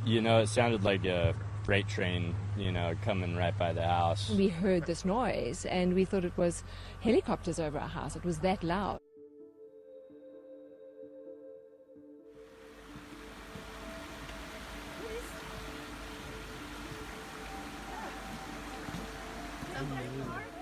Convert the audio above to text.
It sounded like a freight train, coming right by the house. We heard this noise and we thought it was helicopters over our house. It was that loud. Somebody parked